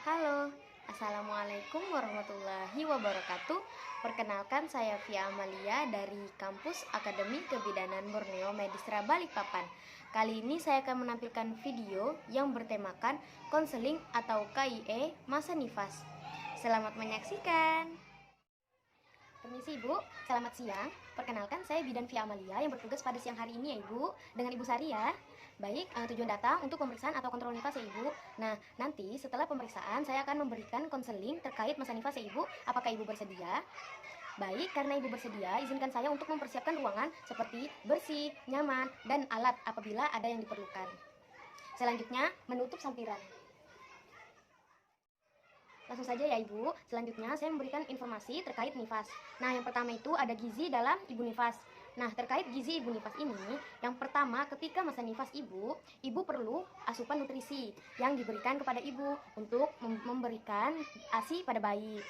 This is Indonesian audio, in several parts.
Halo, Assalamualaikum warahmatullahi wabarakatuh. Perkenalkan, saya Via Amalia dari Kampus Akademi Kebidanan Borneo Medistra Balikpapan. Kali ini saya akan menampilkan video yang bertemakan konseling atau KIE masa nifas. Selamat menyaksikan. Permisi Ibu, selamat siang. Perkenalkan, saya Bidan Via Amalia yang bertugas pada siang hari ini ya Ibu, dengan Ibu Sari ya. Baik, tujuan datang untuk pemeriksaan atau kontrol nifas ya Ibu. Nah, nanti setelah pemeriksaan saya akan memberikan konseling terkait masa nifas ya Ibu. Apakah Ibu bersedia? Baik, karena Ibu bersedia, izinkan saya untuk mempersiapkan ruangan seperti bersih, nyaman, dan alat apabila ada yang diperlukan. Selanjutnya, menutup sampiran. Langsung saja ya Ibu, selanjutnya saya memberikan informasi terkait nifas. Nah, yang pertama itu ada gizi dalam Ibu nifas. Nah, terkait gizi Ibu nifas ini, yang pertama ketika masa nifas Ibu perlu asupan nutrisi yang diberikan kepada Ibu untuk memberikan ASI pada bayi.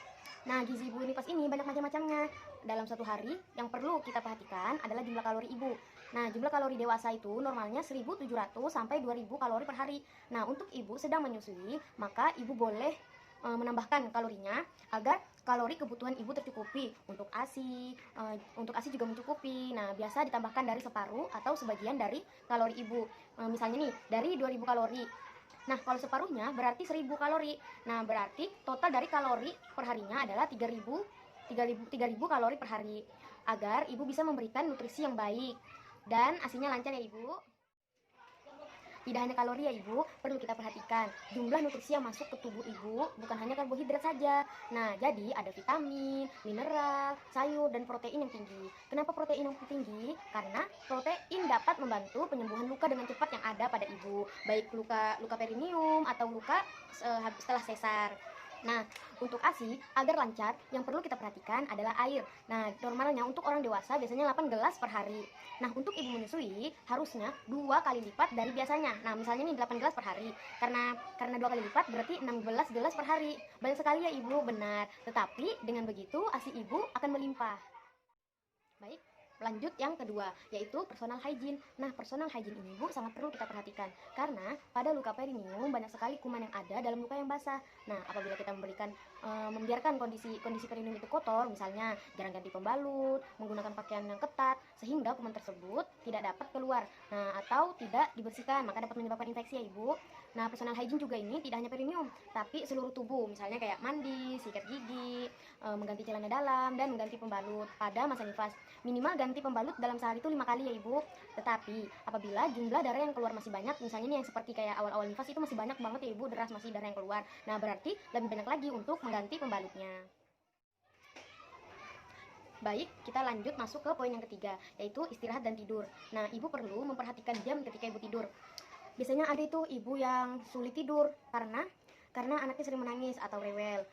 Nah, gizi Ibu nifas ini banyak macam-macamnya. Dalam satu hari, yang perlu kita perhatikan adalah jumlah kalori Ibu. Nah, jumlah kalori dewasa itu normalnya 1.700 sampai 2.000 kalori per hari. Nah, untuk Ibu sedang menyusui, maka Ibu boleh menambahkan kalorinya agar kalori kebutuhan Ibu tercukupi. Untuk ASI juga mencukupi. Nah, biasa ditambahkan dari separuh atau sebagian dari kalori Ibu. Misalnya nih, dari 2.000 kalori. Nah, kalau separuhnya berarti 1.000 kalori. Nah, berarti total dari kalori perharinya adalah 3.000 kalori per hari. Agar Ibu bisa memberikan nutrisi yang baik dan ASINya lancar ya Ibu. Tidak hanya kalori ya Ibu, perlu kita perhatikan jumlah nutrisi yang masuk ke tubuh Ibu, bukan hanya karbohidrat saja. Nah, jadi ada vitamin, mineral, sayur, dan protein yang tinggi. Kenapa protein yang tinggi? Karena protein dapat membantu penyembuhan luka dengan cepat yang ada pada Ibu, baik luka perineum atau luka setelah sesar. Nah, untuk ASI agar lancar, yang perlu kita perhatikan adalah air. Nah, normalnya untuk orang dewasa biasanya 8 gelas per hari. Nah, untuk ibu menyusui harusnya 2 kali lipat dari biasanya. Nah, misalnya nih 8 gelas per hari. Karena 2 kali lipat berarti 16 gelas per hari. Banyak sekali ya Ibu, benar. Tetapi dengan begitu ASI Ibu akan melimpah. Baik, lanjut yang kedua, yaitu personal hygiene. Nah, personal hygiene ini Bu sangat perlu kita perhatikan karena pada luka perineum banyak sekali kuman yang ada dalam luka yang basah. Nah, apabila kita membiarkan kondisi perineum itu kotor, misalnya jarang ganti pembalut, menggunakan pakaian yang ketat, sehingga kuman tersebut tidak dapat keluar. Nah, atau tidak dibersihkan, maka dapat menyebabkan infeksi ya Ibu. Nah, personal hygiene juga ini tidak hanya perineum, tapi seluruh tubuh, misalnya kayak mandi, sikat gigi, mengganti celana dalam, dan mengganti pembalut pada masa nifas. Minimal ganti pembalut dalam sehari itu 5 kali ya Ibu. Tetapi apabila jumlah darah yang keluar masih banyak, misalnya nih yang seperti kayak awal-awal nifas itu masih banyak banget ya Ibu, deras masih darah yang keluar. Nah, berarti lebih banyak lagi untuk mengganti pembalutnya. Baik, kita lanjut masuk ke poin yang ketiga, yaitu istirahat dan tidur. Nah, Ibu perlu memperhatikan jam ketika Ibu tidur. Biasanya ada itu ibu yang sulit tidur karena anaknya sering menangis atau rewel.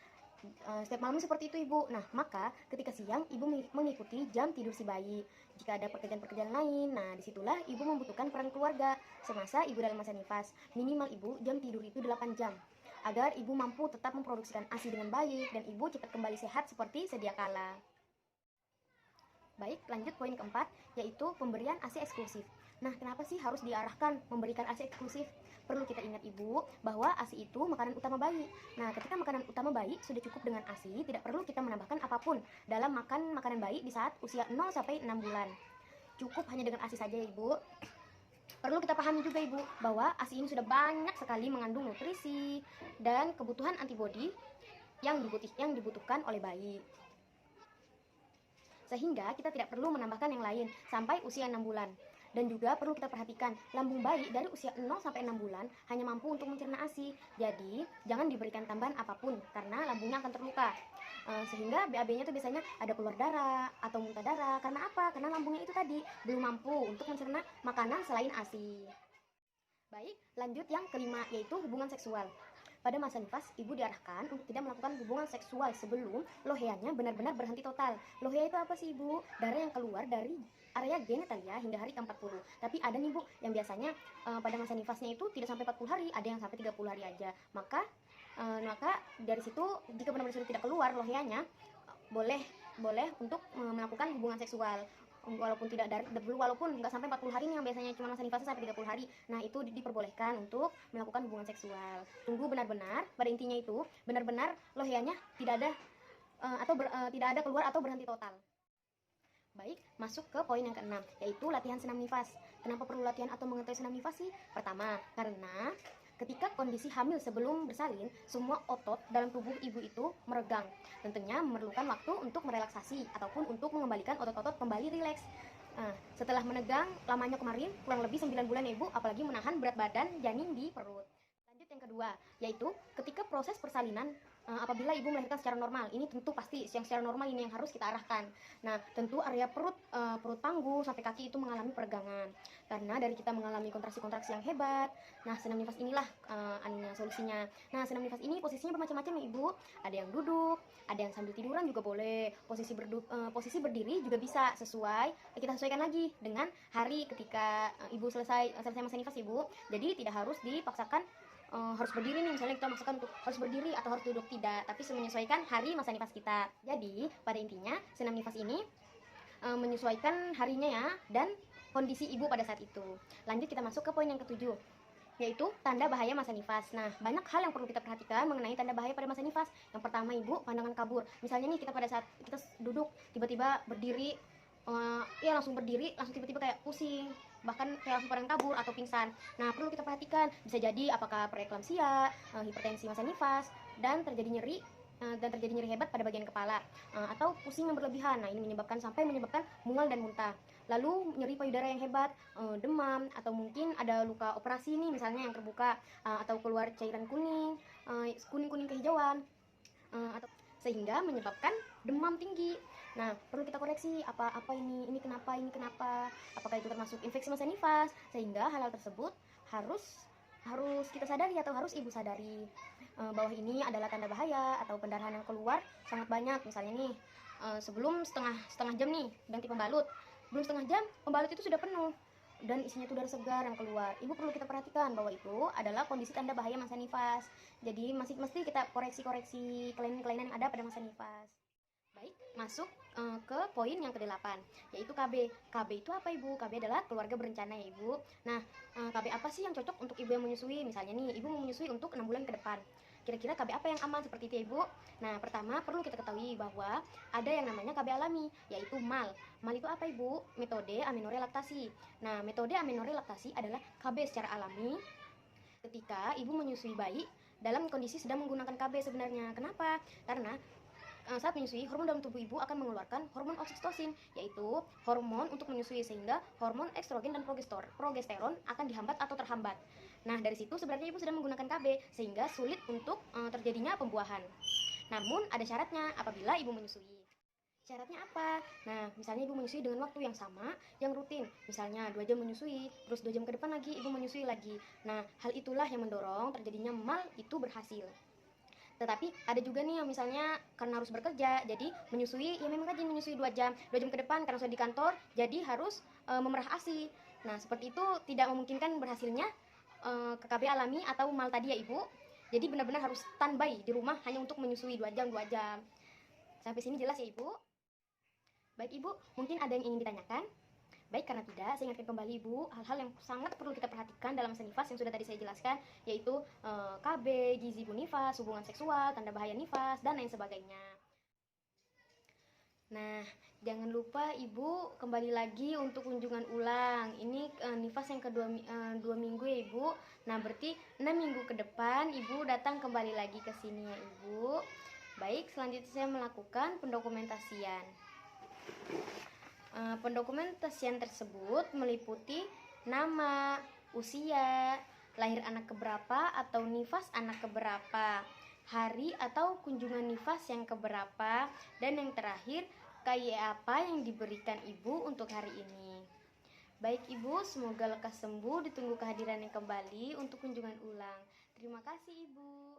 Setiap malam seperti itu Ibu. Nah, maka ketika siang Ibu mengikuti jam tidur si bayi. Jika ada pekerjaan-pekerjaan lain, nah disitulah Ibu membutuhkan peran keluarga semasa Ibu dalam masa nifas. Minimal Ibu jam tidur itu 8 jam agar Ibu mampu tetap memproduksikan ASI dengan baik dan Ibu cepat kembali sehat seperti sedia kala. Baik, lanjut poin keempat, yaitu pemberian ASI eksklusif. Nah, kenapa sih harus diarahkan memberikan ASI eksklusif? Perlu kita ingat Ibu, bahwa ASI itu makanan utama bayi. Nah, ketika makanan utama bayi sudah cukup dengan ASI, tidak perlu kita menambahkan apapun dalam makan makanan bayi di saat usia 0 sampai 6 bulan. Cukup hanya dengan ASI saja Ibu. Perlu kita pahami juga Ibu, bahwa ASI ini sudah banyak sekali mengandung nutrisi dan kebutuhan antibodi yang dibutuhkan oleh bayi. Sehingga kita tidak perlu menambahkan yang lain sampai usia 6 bulan. Dan juga perlu kita perhatikan, lambung bayi dari usia 0 sampai 6 bulan hanya mampu untuk mencerna ASI. Jadi, jangan diberikan tambahan apapun karena lambungnya akan terluka. Sehingga BAB-nya itu biasanya ada keluar darah atau muntah darah. Karena apa? Karena lambungnya itu tadi belum mampu untuk mencerna makanan selain ASI. Baik, lanjut yang kelima, yaitu hubungan seksual. Pada masa nifas, ibu diarahkan untuk tidak melakukan hubungan seksual sebelum loheanya benar-benar berhenti total. Lohea itu apa sih Ibu? Darah yang keluar dari area genitalia hingga hari ke-40. Tapi ada nih Bu, yang biasanya pada masa nifasnya itu tidak sampai 40 hari, ada yang sampai 30 hari aja. Maka dari situ, jika benar-benar sudah tidak keluar loheanya, boleh untuk melakukan hubungan seksual. walaupun tidak dari walaupun nggak sampai 40 hari nih, yang biasanya cuma masa nifasnya sampai 30 hari. Nah, itu diperbolehkan untuk melakukan hubungan seksual. Tunggu benar-benar, pada intinya itu benar-benar lohianya tidak ada tidak ada keluar atau berhenti total. Baik, masuk ke poin yang keenam, yaitu latihan senam nifas. Kenapa perlu latihan atau mengetahui senam nifas sih? Pertama, karena ketika kondisi hamil sebelum bersalin, semua otot dalam tubuh ibu itu meregang. Tentunya memerlukan waktu untuk merelaksasi ataupun untuk mengembalikan otot-otot kembali rileks. Nah, setelah menegang lamanya kemarin, kurang lebih 9 bulan ya ibu, apalagi menahan berat badan janin di perut. Lanjut yang kedua, yaitu ketika proses persalinan, apabila ibu melahirkan secara normal, ini tentu pasti yang secara normal ini yang harus kita arahkan. Nah, tentu area perut panggung sampai kaki itu mengalami peregangan karena dari kita mengalami kontraksi-kontraksi yang hebat. Nah, senam nifas inilah solusinya. Nah, senam nifas ini posisinya bermacam-macam ya ibu. Ada yang duduk, ada yang sambil tiduran juga boleh. Posisi berdiri juga bisa, kita sesuaikan lagi dengan hari ketika ibu selesai masa nifas ibu. Jadi tidak harus dipaksakan harus berdiri nih, misalnya kita maksakan untuk harus berdiri atau harus duduk, tidak, tapi menyesuaikan hari masa nifas kita. Jadi pada intinya senam nifas ini menyesuaikan harinya ya dan kondisi ibu pada saat itu. Lanjut kita masuk ke poin yang ketujuh, yaitu tanda bahaya masa nifas. Nah, banyak hal yang perlu kita perhatikan mengenai tanda bahaya pada masa nifas. Yang pertama ibu, pandangan kabur. Misalnya nih kita pada saat kita duduk tiba-tiba berdiri, langsung berdiri, langsung tiba-tiba kayak pusing, bahkan kayak langsung pada kabur atau pingsan. Nah, perlu kita perhatikan, bisa jadi apakah preeklamsia, hipertensi masa nifas, dan terjadi nyeri hebat pada bagian kepala, atau pusing yang berlebihan. Nah, ini menyebabkan mual dan muntah. Lalu nyeri payudara yang hebat, demam, atau mungkin ada luka operasi nih misalnya yang terbuka, atau keluar cairan kuning kehijauan, atau sehingga menyebabkan demam tinggi. Nah, perlu kita koreksi apa ini kenapa, apakah itu termasuk infeksi masa nifas, sehingga hal-hal tersebut harus kita sadari atau harus ibu sadari bahwa ini adalah tanda bahaya atau pendarahan yang keluar sangat banyak. Misalnya nih sebelum setengah jam nih ganti pembalut, belum setengah jam pembalut itu sudah penuh dan isinya itu udara segar yang keluar. Ibu perlu kita perhatikan bahwa itu adalah kondisi tanda bahaya masa nifas. Jadi mesti kita koreksi kelainan yang ada pada masa nifas. Baik, masuk ke poin yang ke-8, yaitu KB. KB itu apa ibu? KB adalah keluarga berencana ya ibu. Nah, KB apa sih yang cocok untuk ibu yang menyusui? Misalnya nih, ibu mau menyusui untuk 6 bulan ke depan. Kira-kira KB apa yang aman seperti itu ya ibu? Nah, pertama perlu kita ketahui bahwa ada yang namanya KB alami, yaitu MAL. MAL itu apa ibu? Metode amenorelaktasi. Nah, metode amenorelaktasi adalah KB secara alami ketika ibu menyusui bayi dalam kondisi sedang menggunakan KB sebenarnya. Kenapa? Karena saat menyusui, hormon dalam tubuh ibu akan mengeluarkan hormon oksitosin, yaitu hormon untuk menyusui, sehingga hormon estrogen dan progesteron akan dihambat atau terhambat. Nah, dari situ sebenarnya ibu sedang menggunakan KB, sehingga sulit untuk terjadinya pembuahan. Namun ada syaratnya apabila ibu menyusui. Syaratnya apa? Nah, misalnya ibu menyusui dengan waktu yang sama, yang rutin. Misalnya 2 jam menyusui, terus 2 jam ke depan lagi ibu menyusui lagi. Nah, hal itulah yang mendorong terjadinya MAL itu berhasil. Tetapi ada juga nih yang misalnya karena harus bekerja, jadi menyusui, ya memang rajin menyusui 2 jam ke depan karena sudah di kantor, jadi harus memerah ASI. Nah, seperti itu tidak memungkinkan berhasilnya KKB alami atau MAL tadi ya ibu. Jadi benar-benar harus standby di rumah hanya untuk menyusui 2 jam. Sampai sini jelas ya ibu? Baik ibu, mungkin ada yang ingin ditanyakan? Baik, karena tidak, saya ingatkan kembali ibu hal-hal yang sangat perlu kita perhatikan dalam masa nifas yang sudah tadi saya jelaskan, yaitu KB, gizi ibu nifas, hubungan seksual, tanda bahaya nifas, dan lain sebagainya. Nah, jangan lupa ibu kembali lagi untuk kunjungan ulang. Ini nifas yang kedua 2 minggu ya ibu. Nah, berarti 6 minggu ke depan ibu datang kembali lagi ke sini ya ibu. Baik, selanjutnya saya melakukan pendokumentasian. Pendokumentasian tersebut meliputi nama, usia, lahir anak keberapa atau nifas anak keberapa, hari atau kunjungan nifas yang keberapa, dan yang terakhir KY apa yang diberikan ibu untuk hari ini. Baik ibu, semoga lekas sembuh, ditunggu kehadirannya kembali untuk kunjungan ulang. Terima kasih ibu.